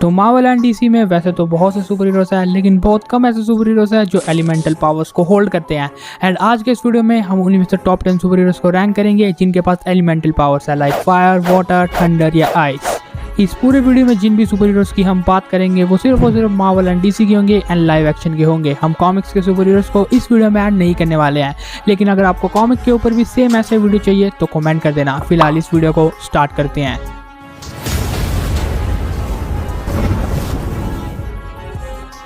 तो Marvel and DC में वैसे तो बहुत से सुपर हीरोज हैं, लेकिन बहुत कम ऐसे सुपर हीरोज हैं जो एलिमेंटल पावर्स को होल्ड करते हैं। एंड आज के इस वीडियो में हम उन्हीं में से टॉप 10 सुपर हीरोज को रैंक करेंगे जिनके पास एलिमेंटल पावर्स है, लाइक फायर, वाटर, थंडर या आइस। इस पूरे वीडियो में जिन भी सुपर हीरोज की हम बात करेंगे वो सिर्फ और सिर्फ मार्वल एंड डीसी के होंगे एंड लाइव एक्शन के होंगे। हम कॉमिक्स के सुपर हीरोज को इस वीडियो में ऐड नहीं करने वाले हैं, लेकिन अगर आपको कॉमिक के ऊपर भी सेम ऐसे वीडियो चाहिए तो कमेंट कर देना। फिलहाल इस वीडियो को स्टार्ट करते हैं।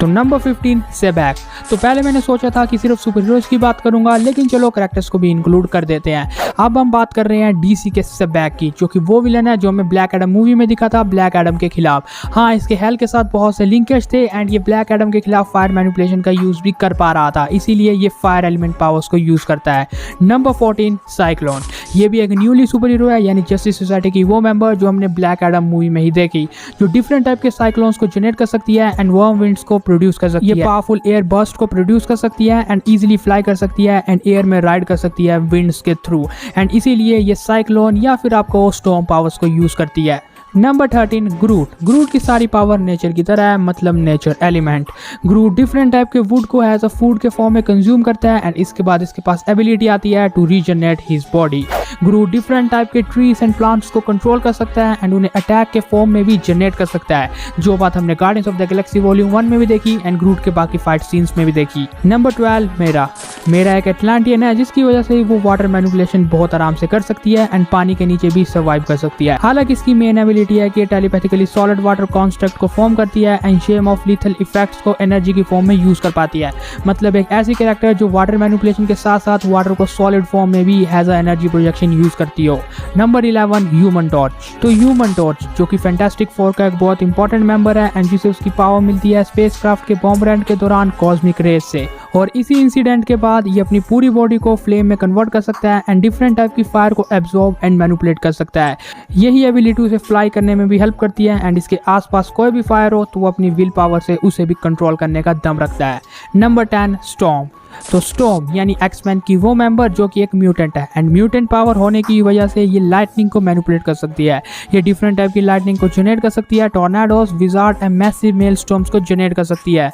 तो नंबर 15 सेबैक। तो पहले मैंने सोचा था कि सिर्फ सुपर हीरोज की बात करूंगा, लेकिन चलो कैरेक्टर्स को भी इंक्लूड कर देते हैं। अब हम बात कर रहे हैं डीसी के सेबैक की, जो कि वो विलन है जो हमें ब्लैक एडम मूवी में दिखा था ब्लैक एडम के खिलाफ। हाँ, इसके हेल के साथ बहुत से लिंकेज थे एंड ये ब्लैक एडम के खिलाफ फायर मैनिपुलेशन का यूज भी कर पा रहा था, इसीलिए ये फायर एलिमेंट पावर्स को यूज करता है। Number 14 cyclone. ये भी एक न्यूली सुपर हीरो है, यानी जस्टिस सोसाइटी की वो मेंबर जो हमने ब्लैक एडम मूवी में ही देखी, जो डिफरेंट टाइप के साइक्लोन्स को जनरेट कर सकती है एंड वर्म विंड्स को प्रोड्यूस कर सकती है। ये पावरफुल एयर बर्स्ट को प्रोड्यूस कर सकती है एंड इजीली फ्लाई कर सकती है एंड एयर में राइड कर सकती है विंड्स के थ्रू, एंड इसीलिए ये साइक्लोन या फिर आपको स्टॉर्म पावर्स को यूज करती है। नंबर 13 ग्रूट। ग्रूट की सारी पावर नेचर की तरह है, मतलब नेचर एलिमेंट। ग्रूट डिफरेंट टाइप के वुड को एज अ फूड के फॉर्म में कंज्यूम करता है एंड इसके बाद इसके पास एबिलिटी आती है to regenerate his body. Groot different type के ट्रीज एंड प्लांट्स को कंट्रोल कर सकता है एंड उन्हें अटैक के फॉर्म में भी जनरेट कर सकता है, जो बात हमने guardians of the Galaxy volume 1 में भी देखी एंड ग्रूट के बाकी फाइट सीन्स में भी देखी। नंबर 12 मेरा। मेरा एक एटलांटियन है जिसकी वजह से वो वाटर मैनिपुलेशन बहुत आराम से कर सकती है एंड पानी के नीचे भी सर्वाइव कर सकती है। हालांकि इसकी मेन एबिलिटी है कि टेलीपैथिकली सॉलिड वाटर कॉन्स्ट्रक्ट को फॉर्म करती है and Shem of lethal effects को एनर्जी की फॉर्म में यूज कर पाती है, मतलब एक ऐसी कैरेक्टर जो वाटर मैनिपुलेशन के साथ साथ वाटर को सॉलिड फॉर्म में भी as a energy projection use करती हो। Number 11 human torch. तो ह्यूमन टॉर्च जो कि फैंटास्टिक फोर का एक बहुत इंपॉर्टेंट मेंबर है एंड जिसे उसकी पावर मिलती है स्पेसक्राफ्ट के बॉम्ब रैंड के दौरान कॉस्मिक रेज से, और इसी इंसिडेंट के बाद ये अपनी पूरी बॉडी को फ्लेम में कन्वर्ट कर सकता है एंड डिफरेंट टाइप की फायर को एब्जॉर्ब एंड मैनिपुलेट कर सकता है। यही एबिलिटी उसे फ्लाई करने में भी हेल्प करती है एंड इसके आसपास कोई भी फायर हो तो वो अपनी विल पावर से उसे भी कंट्रोल करने का दम रखता है। Number 10 storm. तो स्टॉर्म यानी एक्समैन की वो मेंबर जो कि एक म्यूटेंट है एंड म्यूटेंट पावर होने की वजह से ये लाइटनिंग को मैनिपुलेट कर सकती है। ये डिफरेंट टाइप की लाइटनिंग को जनरेट कर सकती है, tornados, blizzard and massive hail storms को जनरेट कर सकती है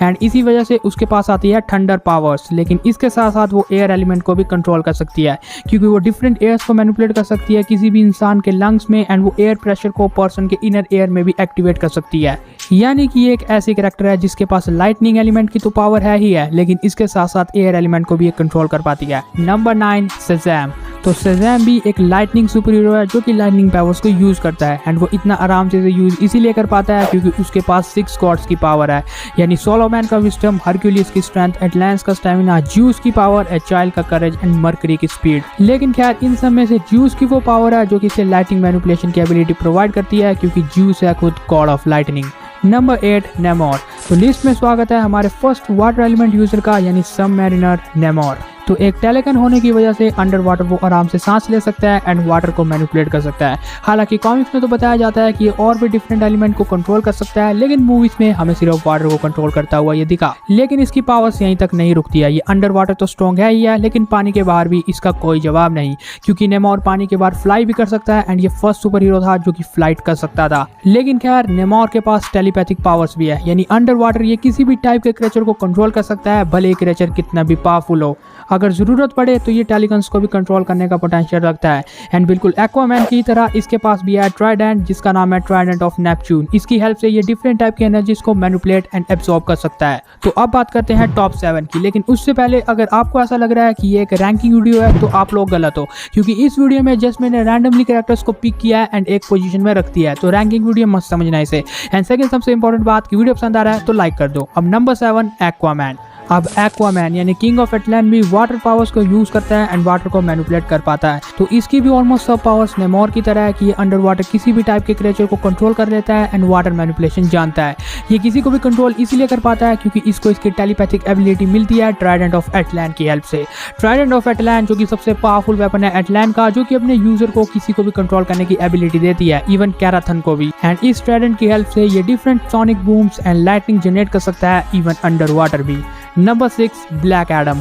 एंड इसी वजह से उसके पास आती है थंडर पावर्स। लेकिन इसके साथ साथ वो एयर एलिमेंट को भी कंट्रोल कर सकती है, क्योंकि वो डिफरेंट एयर्स को मैनिपुलेट कर सकती है किसी भी इंसान के लंग्स में एंड वो एयर प्रेशर को पर्सन के इनर एयर में भी एक्टिवेट कर सकती है। यानी कि ये एक ऐसी कैरेक्टर है जिसके पास लाइटनिंग एलिमेंट की तो पावर है ही है, लेकिन इसके साथ साथ एयर एलिमेंट को भी कंट्रोल कर पाती है। Number 9 Shazam. तो शज़ैम भी एक लाइटनिंग सुपर हीरो है जो कि लाइटनिंग पावर्स को यूज करता है एंड वो इतना आराम से यूज इसीलिए कर पाता है क्योंकि उसके पास 6 गॉड्स की पावर है, यानी सोलोमैन का विजडम, हरक्यूलिस की स्ट्रेंथ, एटलांस का स्टैमिना, ज्यूस की पावर, एजाइल का करेज एंड मरकरी की स्पीड। लेकिन खैर इन सब में से ज्यूस की वो पावर है जो कि इसे लाइटनिंग मैनिपुलेशन की एबिलिटी प्रोवाइड करती है, क्योंकि ज्यूस है खुद गॉड ऑफ लाइटनिंग। नंबर 8 नेमोर। तो लिस्ट में स्वागत है हमारे फर्स्ट वाटर एलिमेंट यूजर का, यानी सबमरीनर नेमोर। तो एक टेलेकन होने की वजह से अंडर वाटर वो आराम से सांस ले सकता है एंड वाटर को मैनिपुलेट कर सकता है। हालांकि कॉमिक्स में तो बताया जाता है कि ये और भी डिफरेंट एलिमेंट को कंट्रोल कर सकता है, लेकिन मूवीज में हमें सिर्फ वाटर को कंट्रोल करता हुआ ये दिखा। लेकिन इसकी पावर्स यहीं तक नहीं रुकती है, ये अंडर वाटर तो स्ट्रॉन्ग है ही है, लेकिन पानी के बाहर भी इसका कोई जवाब नहीं, क्योंकि नेमोर पानी के बाहर फ्लाई भी कर सकता है एंड ये फर्स्ट सुपर हीरो था जो कि फ्लाइट कर सकता था। लेकिन खैर नेमोर के पास टेलीपैथिक पावर्स भी है, यानी अंडर वाटर ये किसी भी टाइप के क्रिएचर को कंट्रोल कर सकता है, भले क्रिएचर कितना भी पावरफुल हो। अगर जरूरत पड़े तो ये टेलिकन्स को भी कंट्रोल करने का पोटेंशियल रखता है एंड बिल्कुल एक्वामैन की तरह इसके पास भी है ट्राइडेंट, जिसका नाम है ट्राइडेंट ऑफ नेपच्यून। इसकी हेल्प से ये डिफरेंट टाइप की एनर्जीज को मैनिपुलेट एंड एब्जॉर्ब कर सकता है। तो अब बात करते हैं टॉप 7 की, लेकिन उससे पहले अगर आपको ऐसा लग रहा है कि ये एक रैंकिंग वीडियो है तो आप लोग गलत हो, क्योंकि इस वीडियो में जस्ट मैंने रैंडमली कैरेक्टर्स को पिक किया है एंड एक पोजीशन में रख दिया है, तो रैंकिंग वीडियो मत समझना इसे। एंड सेकंड सबसे इंपॉर्टेंट बात कि वीडियो पसंद आ रहा है तो लाइक कर दो। अब नंबर 7 एक्वामैन। अब एक्वामैन यानी किंग ऑफ एटलांट भी वाटर पावर्स को यूज करता है एंड वाटर को मैनिपुलेट कर पाता है, तो इसकी भी ऑलमोस्ट सब पावर्स नेमोर की तरह है कि ये अंडर वाटर किसी भी टाइप के क्रिएचर को कंट्रोल कर लेता है एंड वाटर मैनिपुलेशन जानता है। ये किसी को भी कंट्रोल इसलिए कर पाता है क्योंकि इसको इसकी टेलीपैथिक एबिलिटी मिलती है ट्राइडेंट ऑफ एटलांट की हेल्प से। ट्राइडेंट ऑफ एटलांट जो कि सबसे पावरफुल वेपन है एटलांट का, जो कि अपने यूजर को किसी को भी कंट्रोल करने की एबिलिटी देती है, इवन कैराथन को भी। एंड इस ट्राइडेंट की हेल्प से ये different sonic बूम्स and lightning generate कर सकता है, इवन अंडर वाटर भी। Number 6 black Adam.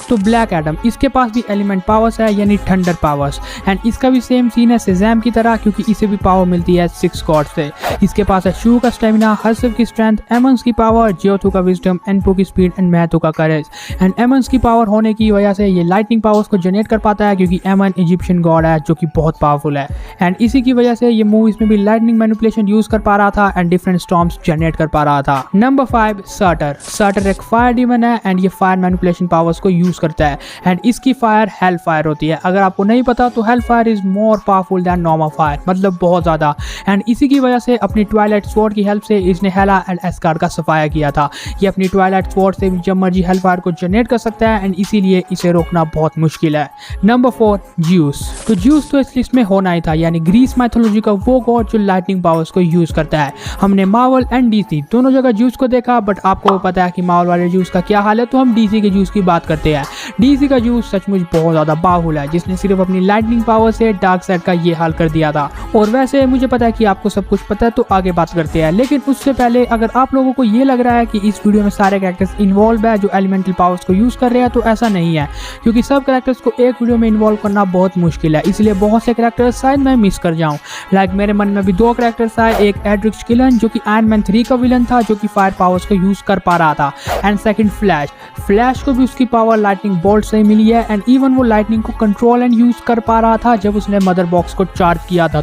तो ब्लैक एडम, इसके पास भी एलिमेंट पावर्स है यानी थंडर पावर्स, एंड इसका भी सेम सीन है शेज़ैम की तरह, क्योंकि इसे भी पावर मिलती है 6 गॉड से। इसके पास है शू का स्टेमिना, हर्सिव की स्ट्रेंथ, एमन्स की पावर, जियोथू का विजडम, एनपो की स्पीड एंड महतो का करेज। एंड एमन्स की पावर होने की वजह से ये लाइटनिंग पावर्स को जनरेट कर पाता है, क्योंकि एमन इजिप्शियन गॉड है जो कि बहुत पावरफुल है, एंड इसी की वजह से ये मूवीज में भी लाइटनिंग मैनिपुलेशन यूज कर पा रहा था एंड डिफरेंट स्टॉर्म्स जनरेट कर पा रहा था। Number 5 shorter. सर्टर एक फायर डीमन है एंड ये फायर मैनिपुलेशन पावर्स को यूज करता है, एंड इसकी फायर हेल फायर होती है। अगर आपको नहीं पता तो hello fire is more powerful than normal fire, मतलब बहुत ज्यादा, एंड इसी की वजह से अपनी ट्वाइलाइट स्वॉर्ड की हेल्प से इसने हेला एंड एस्गार्ड का सफाया किया था। ये अपनी ट्वाइलाइट स्वॉर्ड से भी जब मर्जी हेल फायर को जनरेट कर सकता है, एंड इसीलिए इसे रोकना बहुत मुश्किल है। Number 4 juice. तो ज्यूस तो इस लिस्ट में होना ही था, यानी ग्रीस माइथोलॉजी का वो गॉड जो लाइटनिंग पावर्स को यूज करता है। हमने मार्वल एंड डीसी दोनों जगह ज्यूस को देखा, बट आपको पता है कि मार्वल वाले ज्यूस का क्या हाल है, तो हम डीसी के ज्यूस की बात करते हैं। डीसी का ज्यूस सचमुच बहुत ज्यादा पावरफुल है, जिसने सिर्फ अपनी लाइटनिंग पावर से डार्क साइड का ये हाल कर दिया था। और वैसे मुझे पता है कि आपको सब कुछ पता है, तो आगे बात करते हैं, लेकिन उससे पहले अगर आप लोगों को ये लग रहा है कि इस वीडियो में सारे कैरेक्टर्स इन्वॉल्व है जो एलिमेंटल पावर्स को यूज कर रहे हैं, तो ऐसा नहीं है, क्योंकि सब कैरेक्टर्स को एक वीडियो में इन्वॉल्व करना बहुत मुश्किल है, इसलिए बहुत से कैरेक्टर्स शायद मैं मिस कर जाऊं। लाइक मेरे मन में भी 2 कैरेक्टर्स आए, एक एड्रिक्स किलन जो कि आयरन मैन 3 का विलन था जो कि फायर पावर्स को यूज कर पा रहा था, एंड सेकंड फ्लैश को भी उसकी पावर लाइटनिंग बोल्ट से मिली है, एंड इवन वो लाइटनिंग को कंट्रोल एंड यूज कर पा रहा था जब उसने मदर बॉक्स को चार्ज किया था।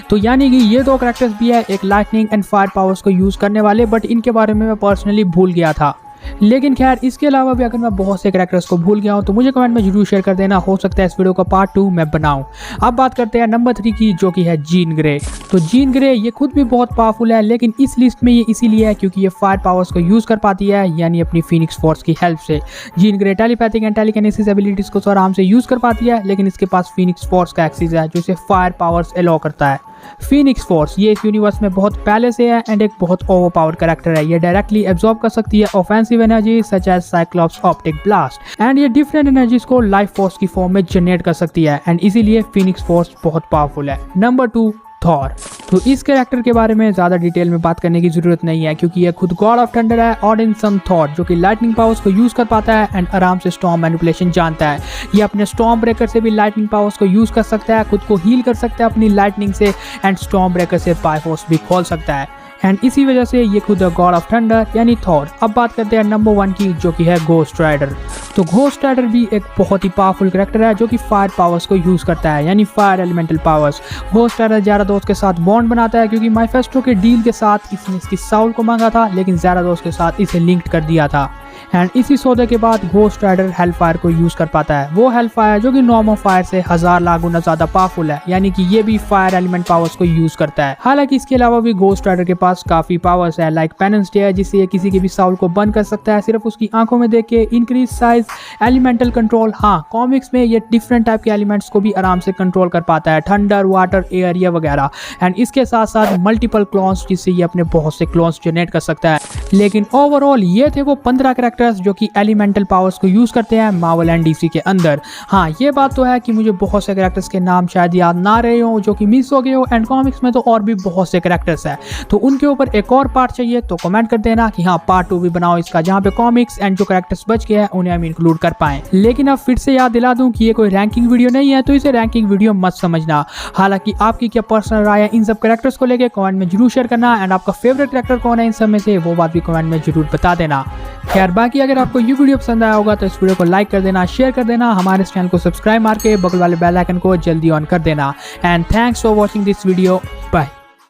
तो यानी कि ये 2 कैरेक्टर्स भी है, एक लाइटनिंग एंड फायर पावर्स को यूज करने वाले, बट इनके बारे में मैं पर्सनली भूल गया था। लेकिन खैर इसके अलावा भी अगर मैं बहुत से कैरेक्टर्स को भूल गया हूं तो मुझे कमेंट में जरूर शेयर कर देना, हो सकता है इस वीडियो का पार्ट 2 मैं बनाऊं। अब बात करते हैं नंबर 3 की, जो कि है जीन ग्रे। तो जीन ग्रे ये खुद भी बहुत पावरफुल है, लेकिन इस लिस्ट में ये इसीलिए है क्योंकि ये फायर पावर्स को यूज कर पाती है, यानी अपनी फीनिक्स फोर्स की हेल्प से। Jean Grey telepathic and telekinesis abilities को तो आराम से यूज कर पाती है, लेकिन इसके पास फीनिक्स फोर्स का एक्सिस है जो इसे फायर पावर्स अलाउ करता है। फीनिक्स फोर्स ये इस यूनिवर्स में बहुत पहले से है एंड एक बहुत ओवरपावर्ड कैरेक्टर है। ये डायरेक्टली एब्जॉर्ब कर सकती है offensive energy such as Cyclops optic blast, and ये डिफरेंट एनर्जीज को लाइफ फोर्स की फॉर्म में जनरेट कर सकती है, एंड इसीलिए फीनिक्स फोर्स बहुत पावरफुल है। Number 2 Thor. तो इस कैरेक्टर के बारे में ज्यादा डिटेल में बात करने की जरूरत नहीं है, क्योंकि ये खुद गॉड ऑफ थंडर है, ऑडिन सन थॉर, जो कि लाइटनिंग पावर्स को यूज कर पाता है एंड आराम से स्टॉर्म मैनिपुलेशन जानता है। ये अपने स्टॉर्म ब्रेकर से भी लाइटनिंग पावर्स को यूज कर सकता है, खुद को हील कर सकता है अपनी लाइटनिंग से, एंड स्टॉर्म ब्रेकर से बायफोर्स भी खोल सकता है, एंड इसी वजह से ये खुद गॉड ऑफ थंडर यानी थॉर। अब बात करते हैं नंबर 1 की, जो कि है घोस्ट राइडर। तो घोस्ट राइडर भी एक बहुत ही पावरफुल कैरेक्टर है जो कि फायर पावर्स को यूज करता है, यानी fire elemental powers. Ghost Rider Zarathos के साथ बॉन्ड बनाता है, क्योंकि माइफेस्टो के डील के साथ इसने इसकी साउल को मांगा था, लेकिन ज़ाराथोस के साथ इसे लिंक्ड कर दिया था, एंड इसी सौदे के बाद घोस्ट राइडर हेल फायर को यूज कर पाता है। वो हेल फायर जो कि नॉर्मल फायर से 1000 लाख गुना ज्यादा पावरफुल है, यानी कि ये भी फायर एलिमेंट पावर्स को यूज करता है। हालांकि इसके अलावा भी घोस्ट राइडर के पास काफी पावर्स है, लाइक पेनेंस डे है जिससे ये किसी के भी साउल को बंद कर सकता है सिर्फ उसकी आंखों में देख के, इंक्रीज साइज, एलिमेंटल कंट्रोल। हाँ, कॉमिक्स में ये डिफरेंट टाइप के एलिमेंट्स को भी आराम से कंट्रोल कर पाता है, ठंडर, वाटर, एयर ये वगैरह, एंड इसके साथ साथ मल्टीपल क्लोन्स जिससे ये अपने बहुत से क्लोन्स जनरेट कर सकता है। लेकिन ओवरऑल ये थे वो 15 कैरेक्टर्स जो कि एलिमेंटल पावर्स को यूज करते हैं मार्वल एंड डीसी के अंदर। हाँ, ये बात तो है कि मुझे बहुत से कैरेक्टर्स के नाम शायद याद ना रहे हो जो कि मिस हो गए हो, एंड कॉमिक्स में तो और भी बहुत से कैरेक्टर्स हैं, तो उनके ऊपर एक और पार्ट चाहिए तो कमेंट कर देना कि हाँ पार्ट 2 भी बनाओ इसका, जहाँ पे कॉमिक्स एंड जो कैरेक्टर्स बच गए हैं उन्हें हम इंक्लूड कर पाएं। लेकिन अब फिर से याद दिला दूं कि ये कोई रैंकिंग वीडियो नहीं है, तो इसे रैंकिंग वीडियो मत समझना। हालांकि आपकी क्या पर्सनल राय है इन सब कैरेक्टर्स को लेकर कमेंट में जरूर शेयर करना, एंड आपका फेवरेट कैरेक्टर कौन है इन सब में से वो बात भी कमेंट में जरूर बता देना। खैर बाकी अगर आपको ये वीडियो पसंद आया होगा तो इस वीडियो को लाइक कर देना, शेयर कर देना, हमारे इस चैनल को सब्सक्राइब मार के बगल वाले बेल आइकन को जल्दी ऑन कर देना, and thanks for watching this video. Bye.